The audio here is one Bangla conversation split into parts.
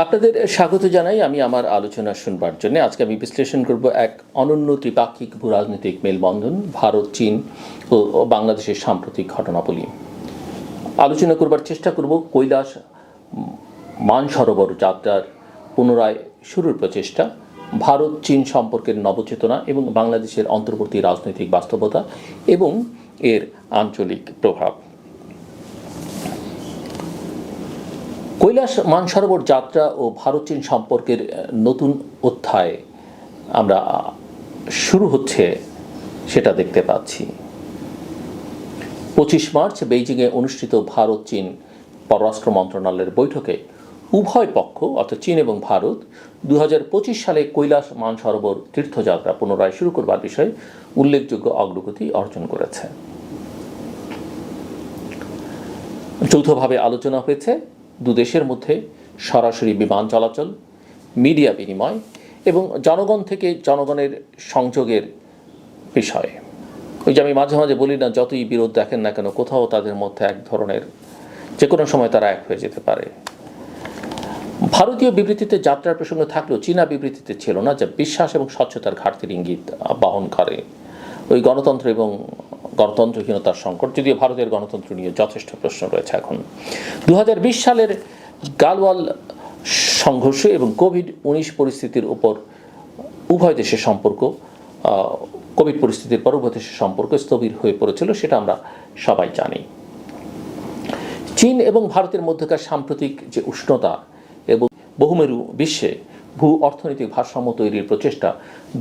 আপনাদের স্বাগত জানাই। আমি আমার আলোচনা শুনবার জন্য আজকে আমি বিশ্লেষণ করব এক অনন্য ত্রিপাক্ষিক ভূরাজনৈতিক মেলবন্ধন, ভারত, চীন ও বাংলাদেশের সাম্প্রতিক ঘটনাবলী। আলোচনা করবার চেষ্টা করব কৈলাস মানসরোবর যাত্রার পুনরায় শুরুর প্রচেষ্টা, ভারত চীন সম্পর্কের নবচেতনা এবং বাংলাদেশের অন্তর্বর্তী রাজনৈতিক বাস্তবতা এবং এর আঞ্চলিক প্রভাব। কৈলাস মানসরোবর যাত্রা ও ভারত চীন সম্পর্কের নতুন অধ্যায় আমরা শুরু হচ্ছে সেটা দেখতে পাচ্ছি। 25 মার্চ বেইজিংয়ে অনুষ্ঠিত ভারত চীন পররাষ্ট্র মন্ত্রণালয়ের বৈঠকে উভয় পক্ষ অর্থাৎ চীন এবং ভারত 2025 সালে কৈলাস মানসরোবর তীর্থযাত্রা পুনরায় শুরু করবার বিষয়ে উল্লেখযোগ্য অগ্রগতি অর্জন করেছে। যৌথভাবে আলোচনা হয়েছে দু দেশের মধ্যে সরাসরি বিমান চলাচল, মিডিয়া বিনিময় এবং জনগণ থেকে জনগণের সংযোগের বিষয়ে। ওই যে আমি মাঝে মাঝে বলি না, যতই বিরোধ দেখেন না কেন কোথাও তাদের মধ্যে এক ধরনের যে কোনো সময় তারা এক হয়ে যেতে পারে। ভারতীয় বিবৃতিতে যাত্রার প্রসঙ্গ থাকলেও চীনা বিবৃতিতে ছিল না, যা বিশ্বাস এবং স্বচ্ছতার ঘাটতির ইঙ্গিত বহন করে। ওই গণতন্ত্র এবং গণতন্ত্রহীনতার সংকট, যদিও ভারতের গণতন্ত্র নিয়ে যথেষ্ট প্রশ্ন রয়েছে এখন। 2020 সালের গালওয়াল সংঘর্ষ এবং কোভিড-19 পরিস্থিতির উপর উভয় দেশের সম্পর্ক, কোভিড পরিস্থিতির পর উভয় দেশের সম্পর্ক স্থবির হয়ে পড়েছিল, সেটা আমরা সবাই জানি। চীন এবং ভারতের মধ্যকার সাম্প্রতিক যে উষ্ণতা এবং বহুমেরু বিশ্বে ভূ অর্থনৈতিক ভারসাম্য তৈরির প্রচেষ্টা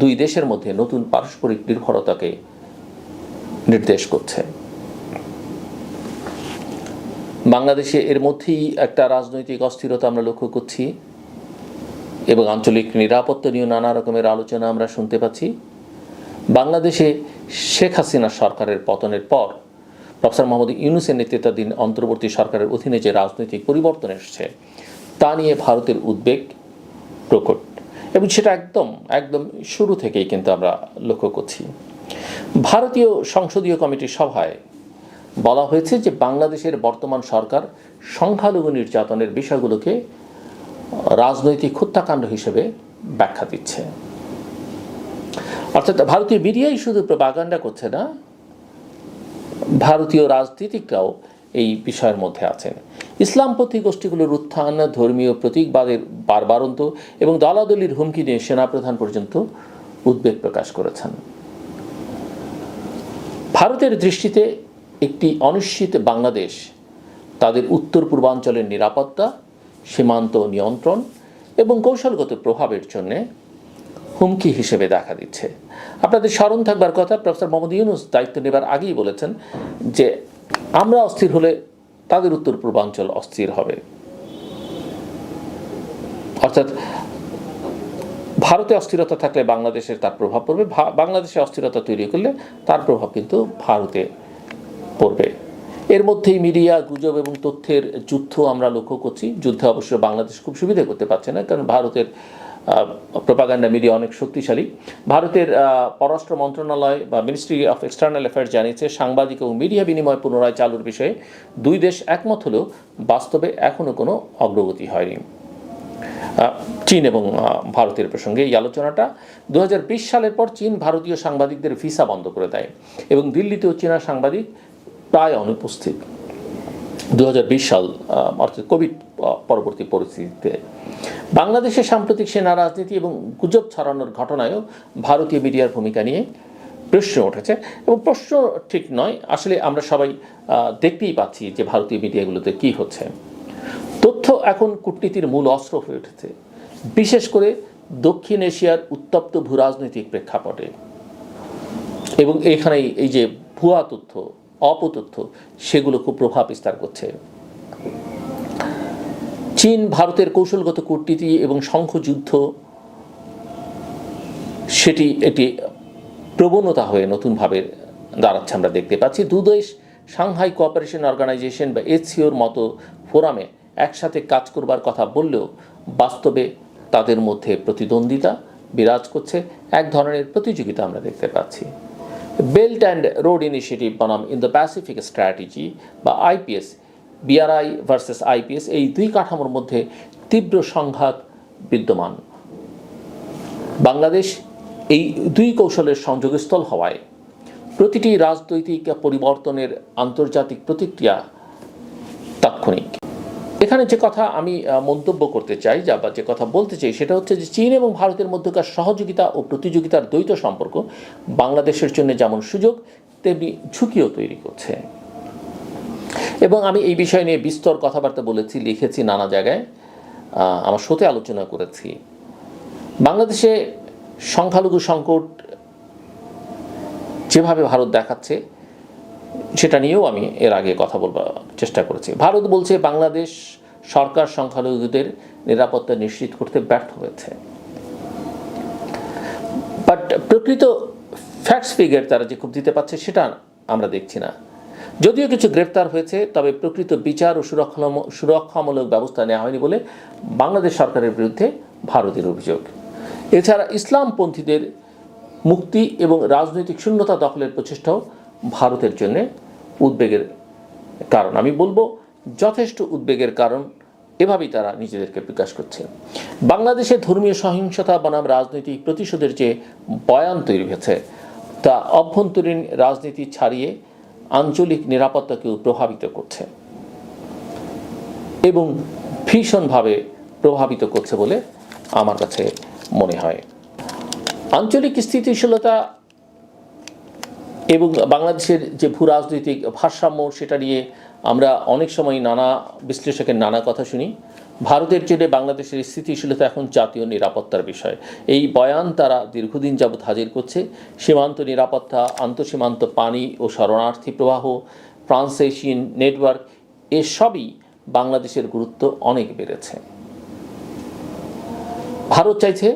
দুই দেশের মধ্যে নতুন পারস্পরিক নির্ভরতাকে নির্দেশ করছে। বাংলাদেশে এর মধ্যেই একটা রাজনৈতিক অস্থিরতা আমরা লক্ষ্য করছি এবং আঞ্চলিক নিরাপত্তা নিয়ে নানা রকমের আলোচনা আমরা শুনতে পাচ্ছি। বাংলাদেশে শেখ হাসিনা সরকারের পতনের পর প্রফেসর মোহাম্মদ ইউনূসের নেতৃত্বাধীন অন্তর্বর্তী সরকারের অধীনে যে রাজনৈতিক পরিবর্তন এসেছে তা নিয়ে ভারতের উদ্বেগ প্রকট এবং সেটা একদম শুরু থেকেই কিন্তু আমরা লক্ষ্য করছি। ভারতীয় সংসদীয় কমিটির সভায় বলা হয়েছে যে বাংলাদেশের বর্তমান সরকার সংখ্যালঘু নির্যাতনের বিষয়গুলোকে রাজনৈতিক হত্যাকাণ্ড হিসেবে ব্যাখ্যা দিচ্ছে। অর্থাৎ ভারতীয় মিডিয়াই শুধু প্রপাগান্ডা করছে না, ভারতীয় রাজনীতিকরাও এই বিষয়ের মধ্যে আছেন। ইসলামপন্থী গোষ্ঠীগুলোর উত্থান, ধর্মীয় প্রতীকবাদের বারবারন্ত এবং দলাদলির হুমকি নিয়ে সেনাপ্রধান পর্যন্ত উদ্বেগ প্রকাশ করেছেন। ভারতের দৃষ্টিতে একটি অনিশ্চিত বাংলাদেশ তাদের উত্তর পূর্বাঞ্চলের নিরাপত্তা, সীমান্ত নিয়ন্ত্রণ এবং কৌশলগত প্রভাবের জন্য হুমকি হিসেবে দেখা দিচ্ছে। আপনাদের স্মরণ থাকবার কথা, প্রফেসর মোহাম্মদ ইউনূস দায়িত্ব নেবার আগেই বলেছেন যে আমরা অস্থির হলে তাদের উত্তর পূর্বাঞ্চল অস্থির হবে। অর্থাৎ ভারতে অস্থিরতা থাকলে বাংলাদেশের তার প্রভাব পড়বে, বাংলাদেশে অস্থিরতা তৈরি করলে তার প্রভাব কিন্তু ভারতে পড়বে। এর মধ্যেই মিডিয়া গুজব এবং তথ্যের যুদ্ধ আমরা লক্ষ্য করছি। যুদ্ধে অবশ্য বাংলাদেশ খুব সুবিধা করতে পারছে না, কারণ ভারতের প্রোপাগান্ডা মিডিয়া অনেক শক্তিশালী। ভারতের পররাষ্ট্র মন্ত্রণালয় বা মিনিস্ট্রি অফ এক্সটার্নাল অ্যাফেয়ার্স জানিয়েছে সাংবাদিক এবং মিডিয়া বিনিময় পুনরায় চালুর বিষয়ে দুই দেশ একমত হলেও বাস্তবে এখনও কোনো অগ্রগতি হয়নি। চীন এবং ভারতের প্রসঙ্গে এই আলোচনাটা 2020 সালের পর চীন ভারতীয় সাংবাদিকদের ভিসা বন্ধ করে দেয় এবং দিল্লিতেও চীনা সাংবাদিক প্রায় অনুপস্থিত। 2020 সাল অর্থাৎ কোভিড পরবর্তী পরিস্থিতিতে বাংলাদেশের সাম্প্রতিক সেনা রাজনীতি এবং গুজব ছড়ানোর ঘটনায়ও ভারতীয় মিডিয়ার ভূমিকা নিয়ে প্রশ্ন উঠেছে এবং প্রশ্ন ঠিক নয়, আসলে আমরা সবাই দেখতেই পাচ্ছি যে ভারতীয় মিডিয়াগুলোতে কি হচ্ছে। তথ্য এখন কূটনীতির মূল অস্ত্র হয়ে উঠেছে, বিশেষ করে দক্ষিণ এশিয়ার উত্তপ্ত ভূরাজনৈতিক প্রেক্ষাপটে। এবং এখানেই এই যে ভুয়া তথ্য, অপতথ্য, সেগুলো খুব প্রভাব বিস্তার করছে। চীন ভারতের কৌশলগত কূটনীতি এবং শঙ্খযুদ্ধ সেটি একটি প্রবণতা হয়ে নতুনভাবে দাঁড়াচ্ছে আমরা দেখতে পাচ্ছি। দুদেশ সাংহাই কোঅপারেশন অর্গানাইজেশন বা এসসিওর মতো ফোরামে একসাথে কাজ করবার কথা বললেও বাস্তবে তাদের মধ্যে প্রতিদ্বন্দ্বিতা বিরাজ করছে, এক ধরনের প্রতিযোগিতা আমরা দেখতে পাচ্ছি। বেল্ট অ্যান্ড রোড ইনিশিয়েটিভ বনাম ইন দ্য প্যাসিফিক স্ট্র্যাটেজি বা আইপিএস বিআরআই ভার্সেস আইপিএস, এই দুই কাঠামোর মধ্যে তীব্র সংঘাত বিদ্যমান। বাংলাদেশ এই দুই কৌশলের সংযোগস্থল হওয়ায় প্রতিটি রাজনৈতিক পরিবর্তনের আন্তর্জাতিক প্রতিক্রিয়া তাৎক্ষণিক। এখানে যে কথা আমি মন্তব্য করতে চাই বা যে কথা বলতে চাই সেটা হচ্ছে যে চীন এবং ভারতের মধ্যকার সহযোগিতা ও প্রতিযোগিতার দ্বৈত সম্পর্ক বাংলাদেশের জন্য যেমন সুযোগ তেমনি ঝুঁকিও তৈরি করছে। এবং আমি এই বিষয় নিয়ে বিস্তর কথাবার্তা বলেছি, লিখেছি নানা জায়গায়, আমার শোতে আলোচনা করেছি। বাংলাদেশে সংখ্যালঘু সংকট যেভাবে ভারত দেখাচ্ছে সেটা নিয়েও আমি এর আগে কথা বলবার চেষ্টা করেছি। ভারত বলছে বাংলাদেশ সরকার সংখ্যালঘুদের নিরাপত্তা নিশ্চিত করতে ব্যর্থ হয়েছে, বাট প্রকৃত ফ্যাক্টস ফিগার তারা যে খুব দিতে পারছে সেটা আমরা দেখছি না। যদিও কিছু গ্রেফতার হয়েছে, তবে প্রকৃত বিচার ও সুরক্ষামূলক ব্যবস্থা নেওয়া হয়নি বলে বাংলাদেশ সরকারের বিরুদ্ধে ভারতের অভিযোগ। এছাড়া ইসলামপন্থীদের মুক্তি এবং রাজনৈতিক শূন্যতা দখলের প্রচেষ্টাও ভারতের জন্য উদ্বেগের কারণ। আমি বলবো যথেষ্ট উদ্বেগের কারণ, এভাবেই তারা নিজেদেরকে বিকাশ করছে। বাংলাদেশে ধর্মীয় সহিংসতা বনাম রাজনৈতিক প্রতিশোধের যে বয়ান তৈরি হয়েছে তা অভ্যন্তরীণ রাজনীতি ছাড়িয়ে আঞ্চলিক নিরাপত্তাকেও প্রভাবিত করছে এবং ভীষণভাবে প্রভাবিত করছে বলে আমার কাছে মনে হয়। আঞ্চলিক স্থিতিশীলতা এবং বাংলাদেশের যে ভূ রাজনৈতিক ভারসাম্য সেটা নিয়ে আমরা অনেক সময় নানা বিশ্লেষকের নানা কথা শুনি। ভারতের জন্য বাংলাদেশের স্থিতিশীলতা এখন জাতীয় নিরাপত্তার বিষয়। এই বয়ান তারা দীর্ঘদিন যাবৎ হাজির করছে। সীমান্ত নিরাপত্তা, আন্তঃসীমান্ত পানি ও শরণার্থী প্রবাহ, ট্রান্সএশিয়ান নেটওয়ার্ক, এসবই বাংলাদেশের গুরুত্ব অনেক বেড়েছে। ভারত চাইছে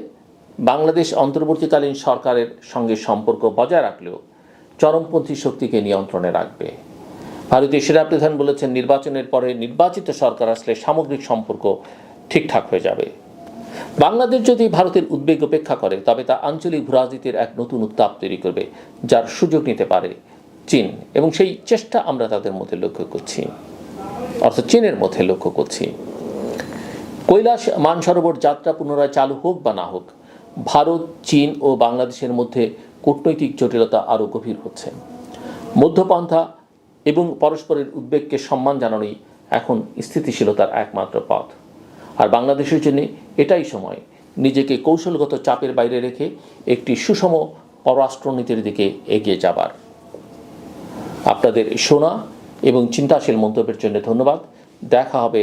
বাংলাদেশ অন্তর্বর্তীকালীন সরকারের সঙ্গে সম্পর্ক বজায় রাখলেও চরমপন্থী শক্তিকে নিয়ন্ত্রণে রাখবে। ভারতীয় সেনাপ্রধান বলেছেন নির্বাচনের পরে নির্বাচিত সরকার আসলে সামগ্রিক সম্পর্ক ঠিকঠাক হয়ে যাবে। বাংলাদেশ যদি ভারতের উদ্বেগ উপেক্ষা করে তবে তা আঞ্চলিক ভূরাজনীতির এক নতুন উত্তাপ তৈরি করবে, যার সুযোগ নিতে পারে চীন, এবং সেই চেষ্টা আমরা তাদের মধ্যে লক্ষ্য করছি, অর্থাৎ চীনের মধ্যে লক্ষ্য করছি। কৈলাস মানসরোবর যাত্রা পুনরায় চালু হোক বা না হোক, ভারত, চীন ও বাংলাদেশের মধ্যে কূটনৈতিক জটিলতা আরও গভীর হচ্ছে। মধ্যপন্থা এবং পরস্পরের উদ্বেগকে সম্মান জানানোই এখন স্থিতিশীলতার একমাত্র পথ। আর বাংলাদেশের জন্য এটাই সময় নিজেকে কৌশলগত চাপের বাইরে রেখে একটি সুষম পররাষ্ট্রনীতির দিকে এগিয়ে যাবার। আপনাদের শোনা এবং চিন্তাশীল মন্তব্যের জন্য ধন্যবাদ। দেখা হবে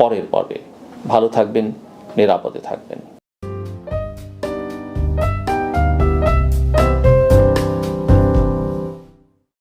পরের পর্বে। ভালো থাকবেন, নিরাপদে থাকবেন।